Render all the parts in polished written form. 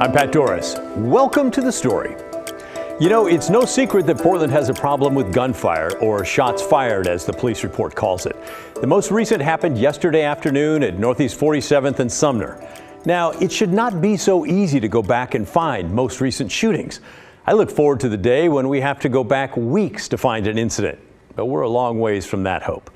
I'm Pat Doris. Welcome to The Story. You know, it's no secret that Portland has a problem with gunfire, or shots fired as the police report calls it. The most recent happened yesterday afternoon at Northeast 47th and Sumner. Now, it should not be so easy to go back and find most recent shootings. I look forward to the day when we have to go back weeks to find an incident, but we're a long ways from that hope.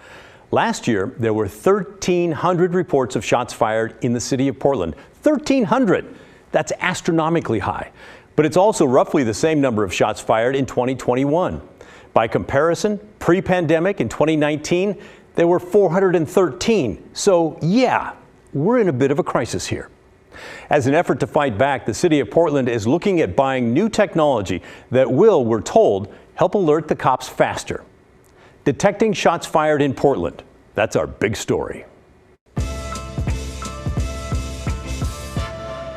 Last year, there were 1,300 reports of shots fired in the city of Portland. 1,300! That's astronomically high. But it's also roughly the same number of shots fired in 2021. By comparison, pre-pandemic in 2019, there were 413. So yeah, we're in a bit of a crisis here. As an effort to fight back, the city of Portland is looking at buying new technology that will, we're told, help alert the cops faster. Detecting shots fired in Portland. That's our big story.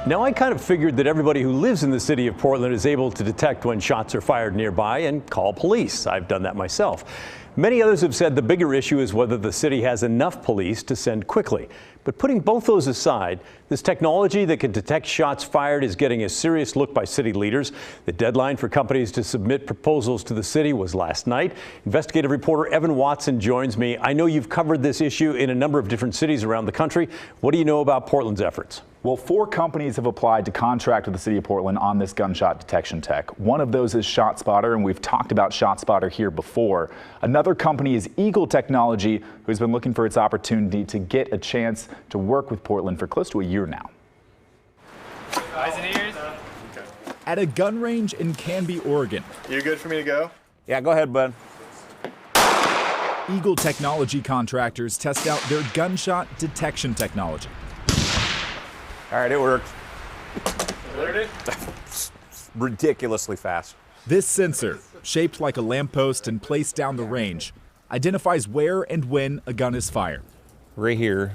Now, I kind of figured that everybody who lives in the city of Portland is able to detect when shots are fired nearby and call police. I've done that myself. Many others have said the bigger issue is whether the city has enough police to send quickly. But putting both those aside, this technology that can detect shots fired is getting a serious look by city leaders. The deadline for companies to submit proposals to the city was last night. Investigative reporter Evan Watson joins me. I know you've covered this issue in a number of different cities around the country. What do you know about Portland's efforts? Well, 4 companies have applied to contract with the city of Portland on this gunshot detection tech. One of those is ShotSpotter, and we've talked about ShotSpotter here before. Another company is EAGL Technology, who's been looking for its opportunity to get a chance to work with Portland for close to a year now. Eyes and ears. Okay. At a gun range in Canby, Oregon. You good for me to go? Yeah, go ahead, bud. EAGL Technology contractors test out their gunshot detection technology. All right, it worked. Alerted? Ridiculously fast. This sensor, shaped like a lamppost and placed down the range, identifies where and when a gun is fired. Right here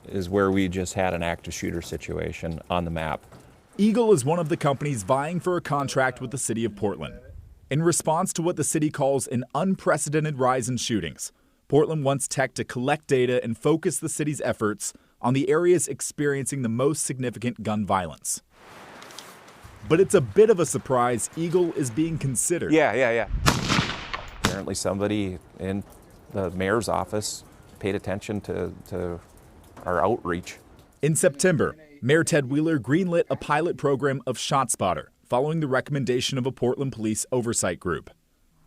is where we just had an active shooter situation on the map. EAGL is one of the companies vying for a contract with the city of Portland. In response to what the city calls an unprecedented rise in shootings, Portland wants tech to collect data and focus the city's efforts on the areas experiencing the most significant gun violence. But it's a bit of a surprise EAGL is being considered. Yeah. Apparently somebody in the mayor's office paid attention to our outreach. In September, Mayor Ted Wheeler greenlit a pilot program of ShotSpotter following the recommendation of a Portland police oversight group.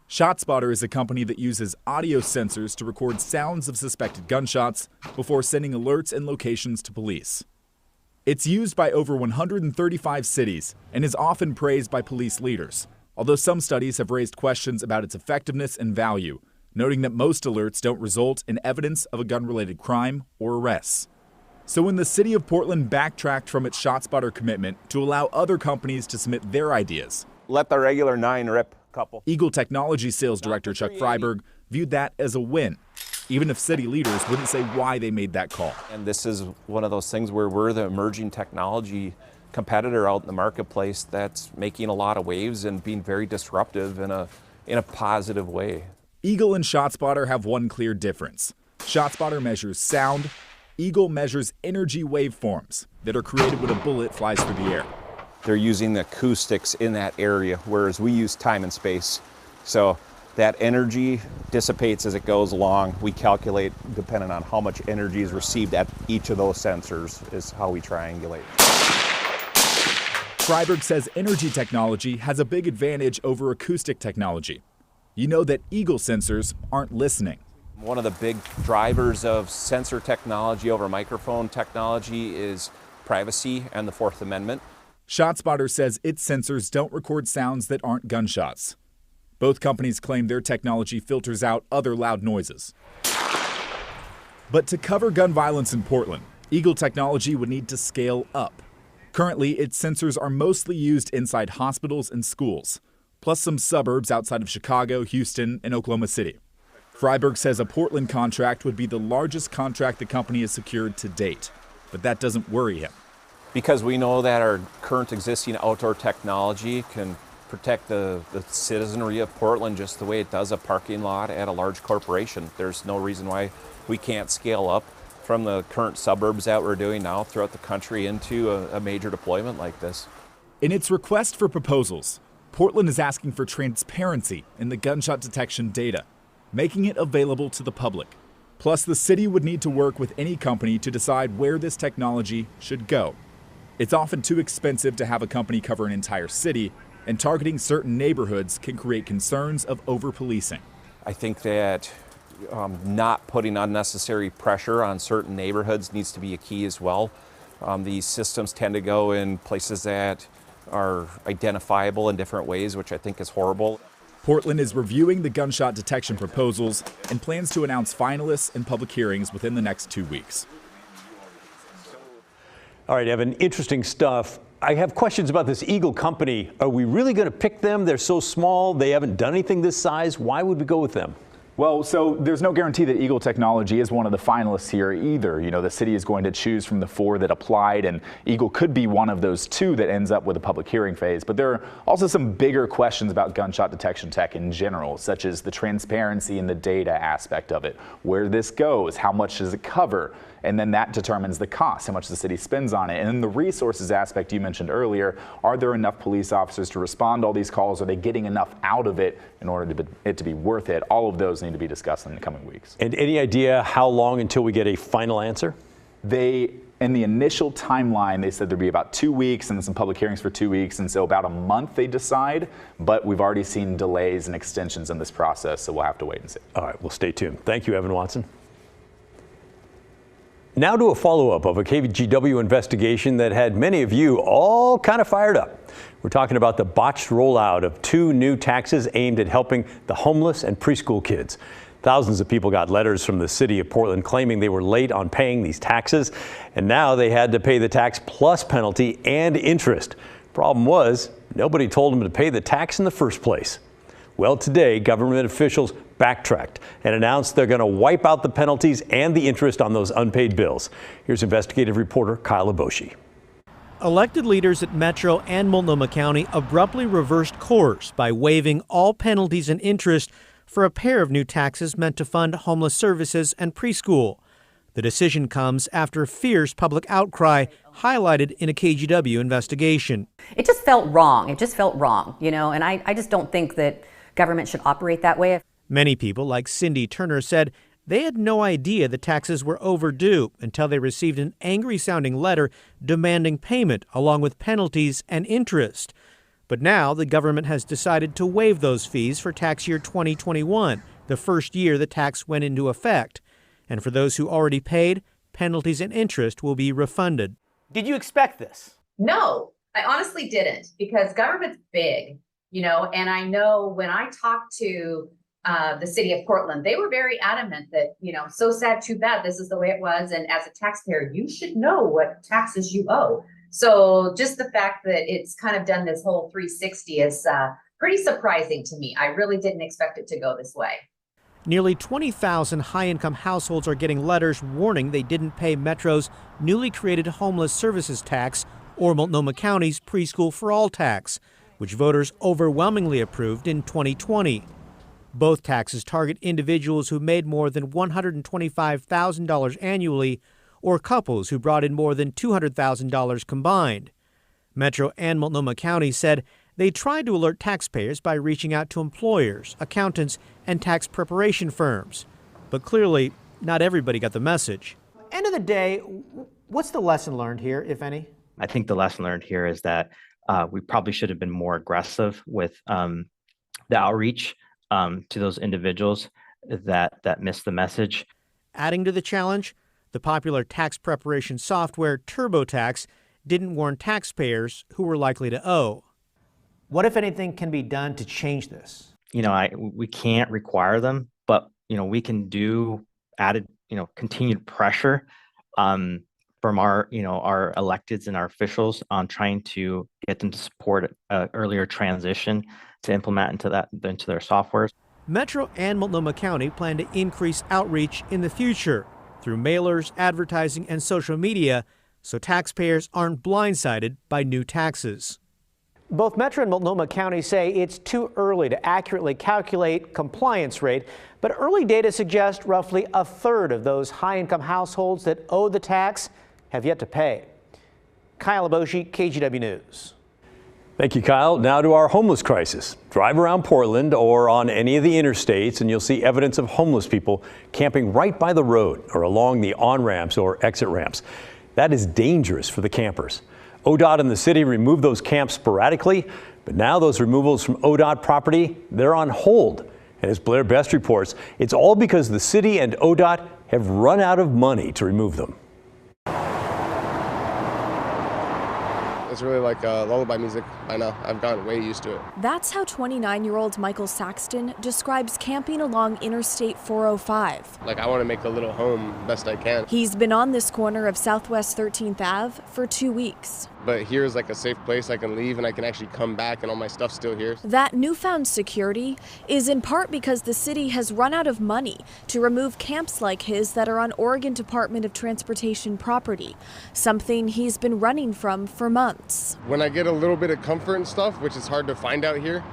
ShotSpotter is a company that uses audio sensors to record sounds of suspected gunshots before sending alerts and locations to police. It's used by over 135 cities and is often praised by police leaders, although some studies have raised questions about its effectiveness and value, noting that most alerts don't result in evidence of a gun-related crime or arrests. So when the city of Portland backtracked from its ShotSpotter commitment to allow other companies to submit their ideas, Let the regular 9 rip. Couple. EAGL Technology Sales Director Chuck Freiberg viewed that as a win, even if city leaders wouldn't say why they made that call. And this is one of those things where we're the emerging technology competitor out in the marketplace that's making a lot of waves and being very disruptive in a positive way. EAGL and ShotSpotter have one clear difference. ShotSpotter measures sound. EAGL measures energy waveforms that are created when a bullet flies through the air. They're using the acoustics in that area, whereas we use time and space. So that energy dissipates as it goes along. We calculate, depending on how much energy is received at each of those sensors, is how we triangulate. Freiberg says energy technology has a big advantage over acoustic technology. You know that EAGL sensors aren't listening. One of the big drivers of sensor technology over microphone technology is privacy and the Fourth Amendment. ShotSpotter says its sensors don't record sounds that aren't gunshots. Both companies claim their technology filters out other loud noises. But to cover gun violence in Portland, EAGL Technology would need to scale up. Currently, its sensors are mostly used inside hospitals and schools, plus some suburbs outside of Chicago, Houston, and Oklahoma City. Freiberg says a Portland contract would be the largest contract the company has secured to date, but that doesn't worry him. Because we know that our current existing outdoor technology can protect the citizenry of Portland just the way it does a parking lot at a large corporation. There's no reason why we can't scale up from the current suburbs that we're doing now throughout the country into a major deployment like this. In its request for proposals, Portland is asking for transparency in the gunshot detection data, making it available to the public. Plus, the city would need to work with any company to decide where this technology should go. It's often too expensive to have a company cover an entire city, and targeting certain neighborhoods can create concerns of over-policing. I think that not putting unnecessary pressure on certain neighborhoods needs to be a key as well. These systems tend to go in places that are identifiable in different ways, which I think is horrible. Portland is reviewing the gunshot detection proposals and plans to announce finalists and public hearings within the next 2 weeks. All right, Evan, interesting stuff. I have questions about this EAGL company. Are we really going to pick them? They're so small. They haven't done anything this size. Why would we go with them? Well, so there's no guarantee that EAGL Technology is one of the finalists here either. You know, the city is going to choose from the 4 that applied, and EAGL could be one of those 2 that ends up with a public hearing phase. But there are also some bigger questions about gunshot detection tech in general, such as the transparency and the data aspect of it, where this goes, how much does it cover, and then that determines the cost, how much the city spends on it. And then the resources aspect you mentioned earlier, are there enough police officers to respond to all these calls? Are they getting enough out of it in order to it to be worth it? All of those need to be discussed in the coming weeks. And any idea how long until we get a final answer? In the initial timeline, they said there'd be about 2 weeks and then some public hearings for 2 weeks, and so about a month they decide, but we've already seen delays and extensions in this process, so we'll have to wait and see. All right, we'll stay tuned. Thank you, Evan Watson. Now to a follow-up of a KGW investigation that had many of you all kind of fired up. We're talking about the botched rollout of 2 new taxes aimed at helping the homeless and preschool kids. Thousands of people got letters from the city of Portland claiming they were late on paying these taxes, and now they had to pay the tax plus penalty and interest. Problem was, nobody told them to pay the tax in the first place. Well, today, government officials backtracked and announced they're going to wipe out the penalties and the interest on those unpaid bills. Here's investigative reporter Kyle Aboshi. Elected leaders at Metro and Multnomah County abruptly reversed course by waiving all penalties and interest for a pair of new taxes meant to fund homeless services and preschool. The decision comes after fierce public outcry highlighted in a KGW investigation. It just felt wrong. It just felt wrong, you know, and I just don't think that government should operate that way. Many people, like Cindy Turner, said they had no idea the taxes were overdue until they received an angry-sounding letter demanding payment along with penalties and interest. But now the government has decided to waive those fees for tax year 2021, the first year the tax went into effect. And for those who already paid, penalties and interest will be refunded. Did you expect this? No, I honestly didn't, because government's big, you know, and I know when I talked to the city of Portland, they were very adamant that, you know, so sad, too bad, this is the way it was. And as a taxpayer, you should know what taxes you owe. So just the fact that it's kind of done this whole 360 is pretty surprising to me. I really didn't expect it to go this way. Nearly 20,000 high-income households are getting letters warning they didn't pay Metro's newly created homeless services tax or Multnomah County's preschool for all tax, which voters overwhelmingly approved in 2020. Both taxes target individuals who made more than $125,000 annually or couples who brought in more than $200,000 combined. Metro and Multnomah County said they tried to alert taxpayers by reaching out to employers, accountants, and tax preparation firms. But clearly, not everybody got the message. End of the day, what's the lesson learned here, if any? I think the lesson learned here is that we probably should have been more aggressive with the outreach to those individuals that missed the message. Adding to the challenge, the popular tax preparation software TurboTax didn't warn taxpayers who were likely to owe. What, if anything, can be done to change this? You know, we can't require them, but, you know, we can do added, continued pressure from our electeds and our officials on trying to get them to support an earlier transition to implement into their softwares. Metro and Multnomah County plan to increase outreach in the future through mailers, advertising, and social media, so taxpayers aren't blindsided by new taxes. Both Metro and Multnomah County say it's too early to accurately calculate compliance rate, but early data suggest roughly a third of those high-income households that owe the tax have yet to pay. Kyle Aboshi, KGW News. Thank you, Kyle. Now to our homeless crisis. Drive around Portland or on any of the interstates and you'll see evidence of homeless people camping right by the road or along the on-ramps or exit ramps. That is dangerous for the campers. ODOT and the city remove those camps sporadically, but now those removals from ODOT property, they're on hold. And as Blair Best reports, it's all because the city and ODOT have run out of money to remove them. It's really like lullaby music by now. I've gotten way used to it. That's how 29-year-old Michael Saxton describes camping along Interstate 405. Like, I want to make a little home best I can. He's been on this corner of Southwest 13th Ave for 2 weeks. But here's like a safe place I can leave and I can actually come back and all my stuff's still here. That newfound security is in part because the city has run out of money to remove camps like his that are on Oregon Department of Transportation property, something he's been running from for months. When I get a little bit of comfort and stuff, which is hard to find out here,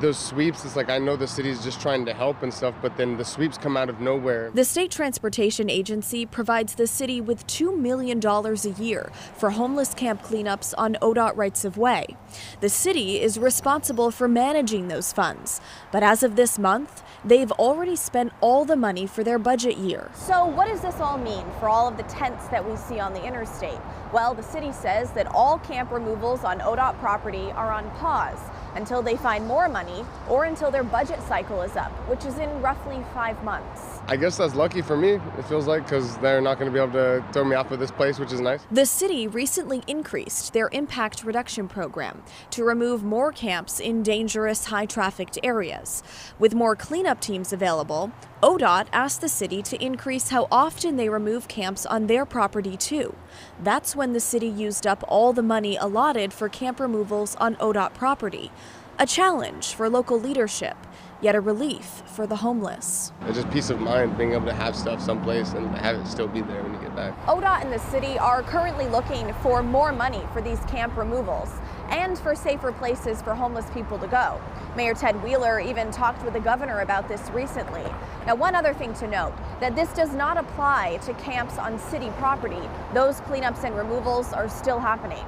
those sweeps, it's like I know the city's just trying to help and stuff, but then the sweeps come out of nowhere. The State Transportation Agency provides the city with $2 million a year for homeless camp cleanups on ODOT rights of way. The city is responsible for managing those funds, but as of this month, they've already spent all the money for their budget year. So what does this all mean for all of the tents that we see on the interstate? Well, the city says that all camp removals on ODOT property are on pause until they find more money or until their budget cycle is up, which is in roughly 5 months. I guess that's lucky for me, it feels like, because they're not going to be able to throw me off of this place, which is nice. The city recently increased their impact reduction program to remove more camps in dangerous, high-trafficked areas. With more cleanup teams available, ODOT asked the city to increase how often they remove camps on their property too. That's when the city used up all the money allotted for camp removals on ODOT property. A challenge for local leadership, yet a relief for the homeless. It's just peace of mind being able to have stuff someplace and have it still be there when you get back. ODOT and the city are currently looking for more money for these camp removals and for safer places for homeless people to go. Mayor Ted Wheeler even talked with the governor about this recently. Now, one other thing to note, that this does not apply to camps on city property. Those cleanups and removals are still happening.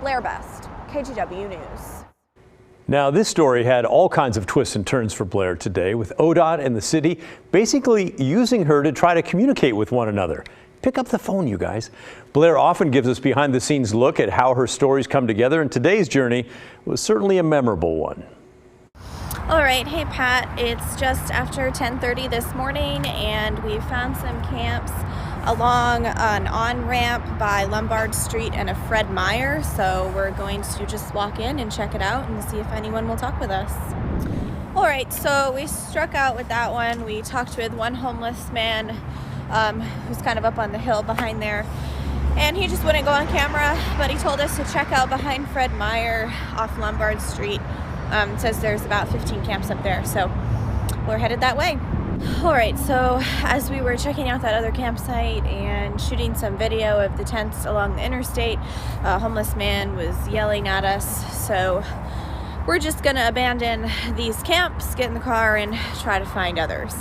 Blair Best, KGW News. Now, this story had all kinds of twists and turns for Blair today, with ODOT and the city basically using her to try to communicate with one another. Pick up the phone, you guys. Blair often gives us behind-the-scenes look at how her stories come together, and today's journey was certainly a memorable one. All right, hey Pat, it's just after 10:30 this morning, and we found some camps along an on-ramp by Lombard Street and a Fred Meyer, so we're going to just walk in and check it out and see if anyone will talk with us. All right, so we struck out with that one. We talked with one homeless man who's kind of up on the hill behind there, and he just wouldn't go on camera, but he told us to check out behind Fred Meyer off Lombard Street. It says there's about 15 camps up there, so we're headed that way. All right, so as we were checking out that other campsite and shooting some video of the tents along the interstate, a homeless man was yelling at us, so we're just gonna abandon these camps, get in the car, and try to find others.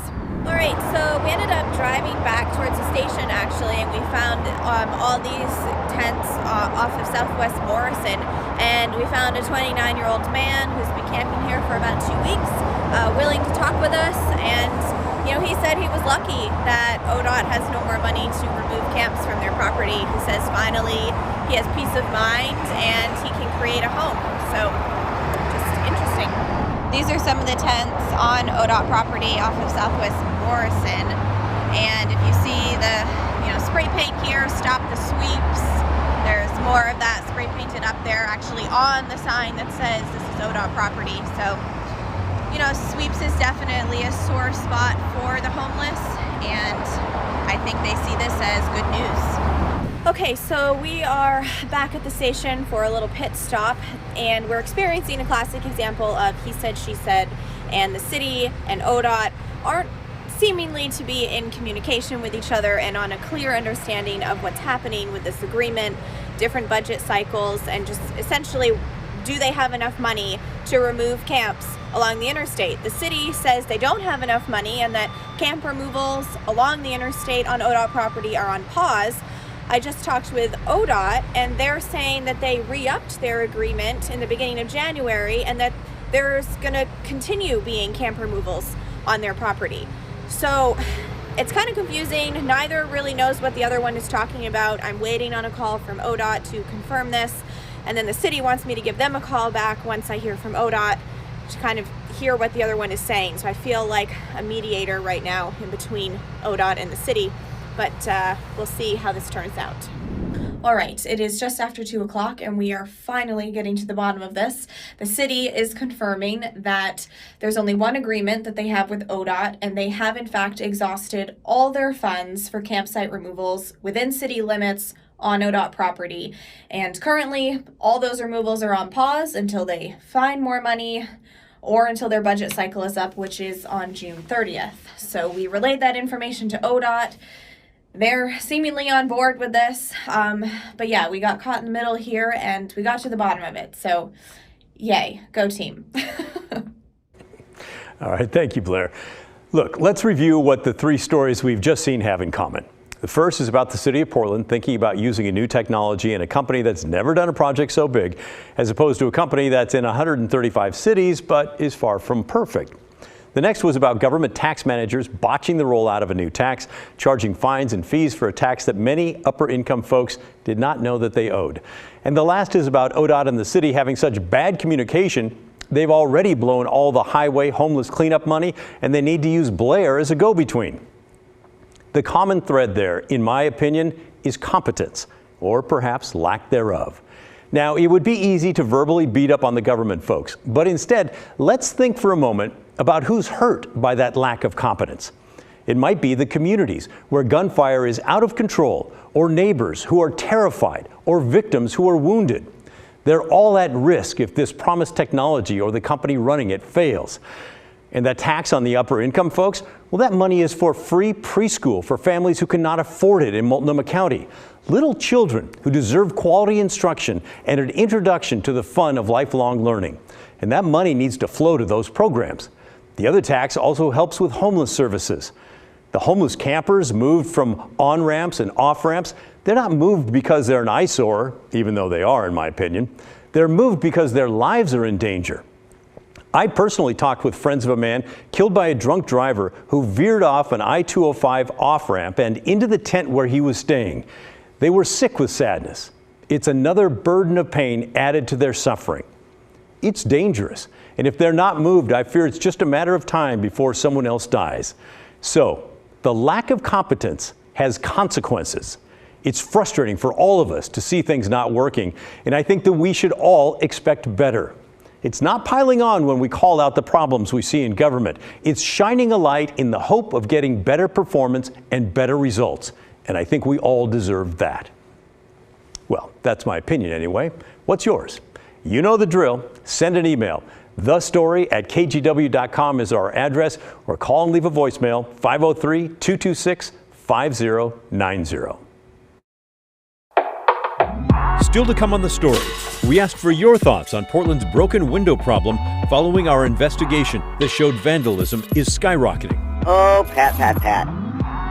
All right, so we ended up driving back towards the station, actually, and we found all these tents off of Southwest Morrison, and we found a 29-year-old man who's been camping here for about 2 weeks, willing to talk with us, and you know, he said he was lucky that ODOT has no more money to remove camps from their property. He says finally he has peace of mind and he can create a home. So, just interesting. These are some of the tents on ODOT property off of Southwest Morrison. And if you see the, spray paint here, stop the sweeps. There's more of that spray painted up there actually on the sign that says this is ODOT property. So, sweeps is definitely a sore spot for the homeless, and I think they see this as good news. Okay, so we are back at the station for a little pit stop, and we're experiencing a classic example of he said, she said, and the city and ODOT aren't seemingly to be in communication with each other and on a clear understanding of what's happening with this agreement, different budget cycles, and just essentially, do they have enough money to remove camps along the interstate? The city says they don't have enough money and that camp removals along the interstate on ODOT property are on pause. I just talked with ODOT, and they're saying that they re-upped their agreement in the beginning of January and that there's going to continue being camp removals on their property. So it's kind of confusing. Neither really knows what the other one is talking about. I'm waiting on a call from ODOT to confirm this, and then the city wants me to give them a call back once I hear from ODOT to kind of hear what the other one is saying. So I feel like a mediator right now in between ODOT and the city, but we'll see how this turns out. All right, it is just after 2 o'clock and we are finally getting to the bottom of this. The city is confirming that there's only one agreement that they have with ODOT, and they have in fact exhausted all their funds for campsite removals within city limits on ODOT property. And currently, all those removals are on pause until they find more money or until their budget cycle is up, which is on June 30th. So we relayed that information to ODOT. They're seemingly on board with this. But yeah, we got caught in the middle here and we got to the bottom of it. So yay, go team. All right, thank you, Blair. Look, let's review what the three stories we've just seen have in common. The first is about the city of Portland thinking about using a new technology in a company that's never done a project so big, as opposed to a company that's in 135 cities but is far from perfect. The next was about government tax managers botching the rollout of a new tax, charging fines and fees for a tax that many upper income folks did not know that they owed. And the last is about ODOT and the city having such bad communication, they've already blown all the highway homeless cleanup money, and they need to use Blair as a go-between. The common thread there, in my opinion, is competence, or perhaps lack thereof. Now, it would be easy to verbally beat up on the government folks, but instead, let's think for a moment about who's hurt by that lack of competence. It might be the communities where gunfire is out of control, or neighbors who are terrified, or victims who are wounded. They're all at risk if this promised technology or the company running it fails. And that tax on the upper income folks, well, that money is for free preschool for families who cannot afford it in Multnomah County. Little children who deserve quality instruction and an introduction to the fun of lifelong learning. And that money needs to flow to those programs. The other tax also helps with homeless services. The homeless campers moved from on-ramps and off-ramps, they're not moved because they're an eyesore, even though they are, in my opinion. They're moved because their lives are in danger. I personally talked with friends of a man killed by a drunk driver who veered off an I-205 off-ramp and into the tent where he was staying. They were sick with sadness. It's another burden of pain added to their suffering. It's dangerous, and if they're not moved, I fear it's just a matter of time before someone else dies. So, the lack of competence has consequences. It's frustrating for all of us to see things not working, and I think that we should all expect better. It's not piling on when we call out the problems we see in government. It's shining a light in the hope of getting better performance and better results. And I think we all deserve that. Well, that's my opinion anyway. What's yours? You know the drill. Send an email. thestory@kgw.com is our address, or call and leave a voicemail, 503-226-5090. Still to come on The Story, we asked for your thoughts on Portland's broken window problem following our investigation that showed vandalism is skyrocketing. Oh, Pat.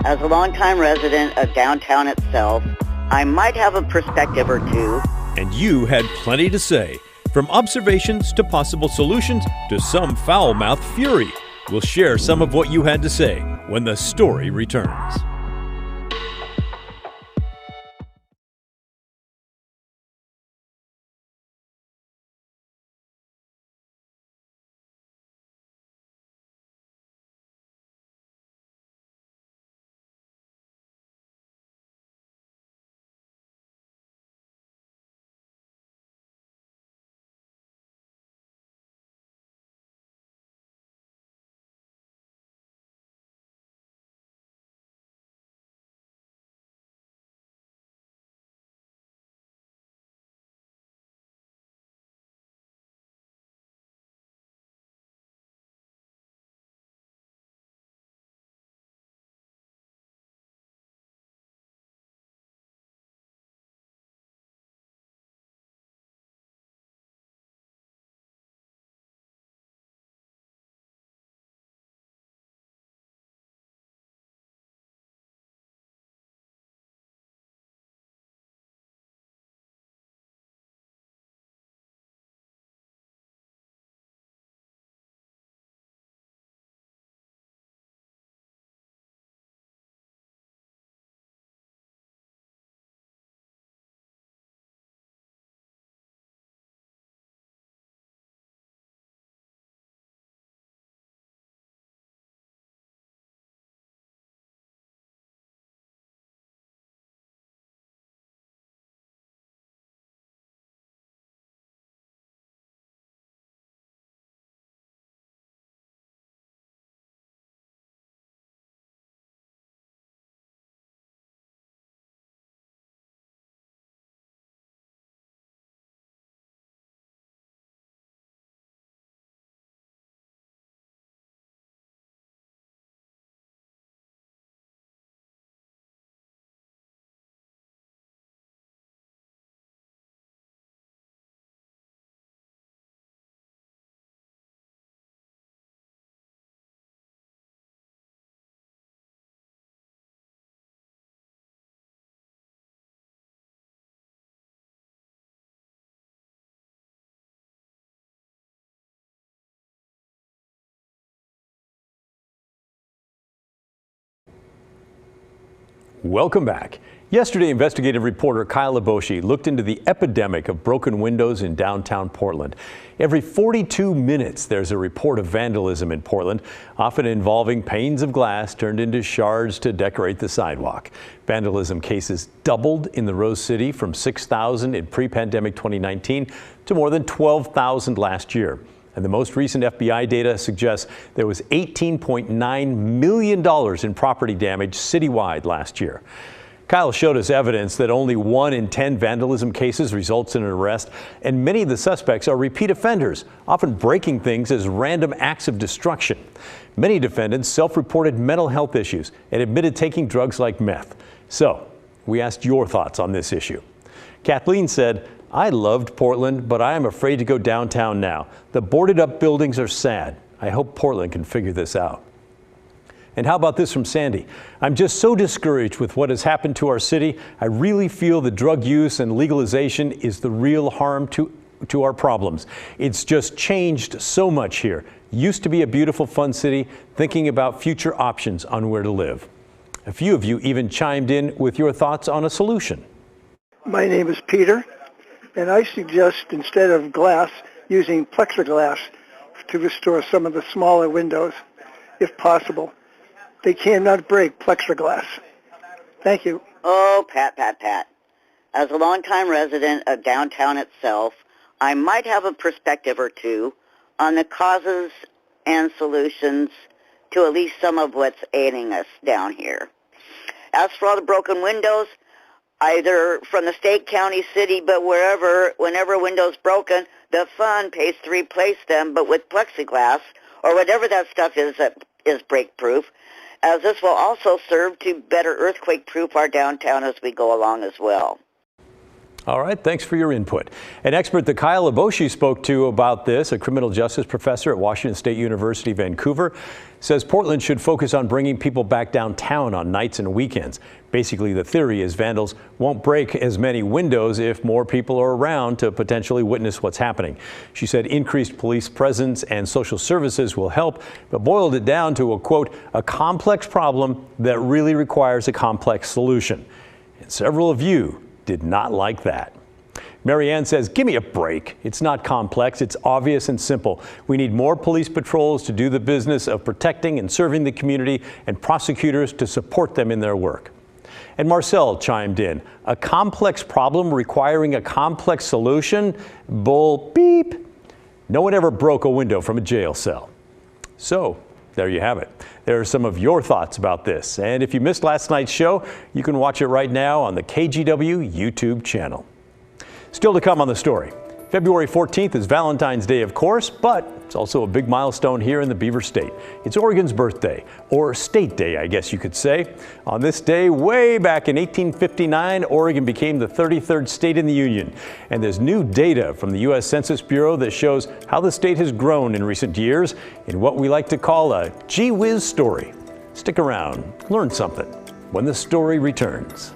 As a longtime resident of downtown itself, I might have a perspective or two. And you had plenty to say, from observations to possible solutions to some foul-mouthed fury. We'll share some of what you had to say when The Story returns. Welcome back. Yesterday, investigative reporter Kyle Leboshi looked into the epidemic of broken windows in downtown Portland. Every 42 minutes, there's a report of vandalism in Portland, often involving panes of glass turned into shards to decorate the sidewalk. Vandalism cases doubled in the Rose City from 6,000 in pre-pandemic 2019 to more than 12,000 last year. And the most recent FBI data suggests there was $18.9 million in property damage citywide last year. Kyle showed us evidence that only 1 in 10 vandalism cases results in an arrest, and many of the suspects are repeat offenders, often breaking things as random acts of destruction. Many defendants self-reported mental health issues and admitted taking drugs like meth. So, we asked your thoughts on this issue. Kathleen said, "I loved Portland, but I am afraid to go downtown now. The boarded up buildings are sad. I hope Portland can figure this out." And how about this from Sandy? "I'm just so discouraged with what has happened to our city. I really feel that drug use and legalization is the real harm to our problems. It's just changed so much here. Used to be a beautiful, fun city, thinking about future options on where to live." A few of you even chimed in with your thoughts on a solution. My name is Peter, and I suggest instead of glass, using plexiglass to restore some of the smaller windows, if possible. They cannot break plexiglass. Thank you. Oh, Pat. As a longtime resident of downtown itself, I might have a perspective or two on the causes and solutions to at least some of what's ailing us down here. As for all the broken windows, either from the state, county, city, but wherever, whenever a window's broken, the fund pays to replace them, but with plexiglass or whatever that stuff is that is break-proof, as this will also serve to better earthquake-proof our downtown as we go along as well. All right, thanks for your input. An expert that Kyle Leboshi spoke to about this, a criminal justice professor at Washington State University, Vancouver, says Portland should focus on bringing people back downtown on nights and weekends. Basically, the theory is vandals won't break as many windows if more people are around to potentially witness what's happening. She said increased police presence and social services will help, but boiled it down to a, quote, "a complex problem that really requires a complex solution." And several of you did not like that. Marianne says, "Give me a break. It's not complex. It's obvious and simple. We need more police patrols to do the business of protecting and serving the community, and prosecutors to support them in their work." And Marcel chimed in, "A complex problem requiring a complex solution? Bull beep. No one ever broke a window from a jail cell." So, there you have it. There are some of your thoughts about this. And if you missed last night's show, you can watch it right now on the KGW YouTube channel. Still to come on the story. February 14th is Valentine's Day, of course, but it's also a big milestone here in the Beaver State. It's Oregon's birthday, or State Day, I guess you could say. On this day, way back in 1859, Oregon became the 33rd state in the Union. And there's new data from the U.S. Census Bureau that shows how the state has grown in recent years in what we like to call a gee whiz story. Stick around, learn something when the story returns.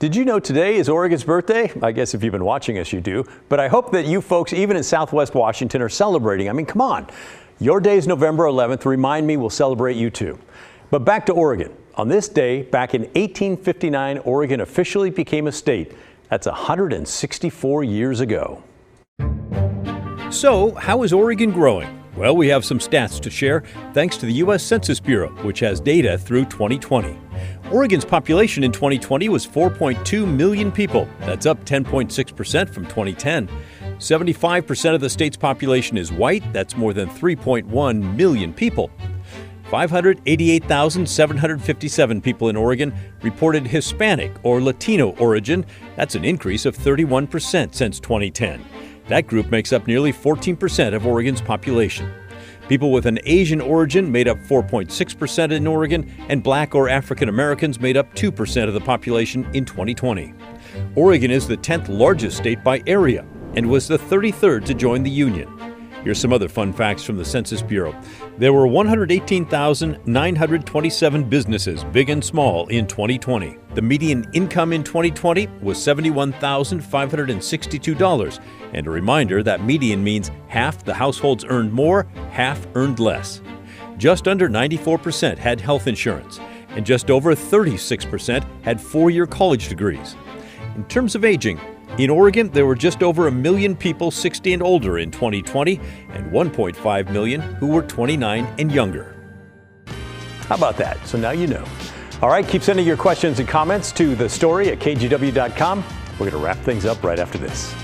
Did you know today is Oregon's birthday? I guess if you've been watching us, you do. But I hope that you folks, even in Southwest Washington, are celebrating. I mean, come on. Your day is November 11th. Remind me, we'll celebrate you too. But back to Oregon. On this day, back in 1859, Oregon officially became a state. That's 164 years ago. So, how is Oregon growing? Well, we have some stats to share thanks to the U.S. Census Bureau, which has data through 2020. Oregon's population in 2020 was 4.2 million people. That's up 10.6% from 2010. 75% of the state's population is white. That's more than 3.1 million people. 588,757 people in Oregon reported Hispanic or Latino origin. That's an increase of 31% since 2010. That group makes up nearly 14% of Oregon's population. People with an Asian origin made up 4.6% in Oregon, and Black or African Americans made up 2% of the population in 2020. Oregon is the 10th largest state by area and was the 33rd to join the Union. Here's some other fun facts from the Census Bureau. There were 118,927 businesses, big and small, in 2020. The median income in 2020 was $71,562. And a reminder that median means half the households earned more, half earned less. Just under 94% had health insurance, and just over 36% had 4-year college degrees. In terms of aging, in Oregon, there were just over 1 million people 60 and older in 2020 and 1.5 million who were 29 and younger. How about that? So now you know. All right, keep sending your questions and comments to thestory@kgw.com. We're going to wrap things up right after this.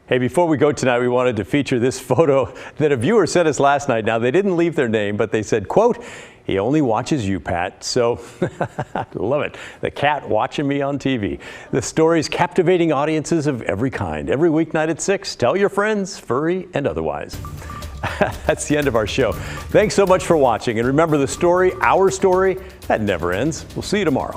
Hey, before we go tonight, we wanted to feature this photo that a viewer sent us last night. Now, they didn't leave their name, but they said, quote, "He only watches you, Pat." So, I love it. The cat watching me on TV. The story's captivating audiences of every kind. Every weeknight at 6. Tell your friends, furry and otherwise. That's the end of our show. Thanks so much for watching. And remember, the story, our story, that never ends. We'll see you tomorrow.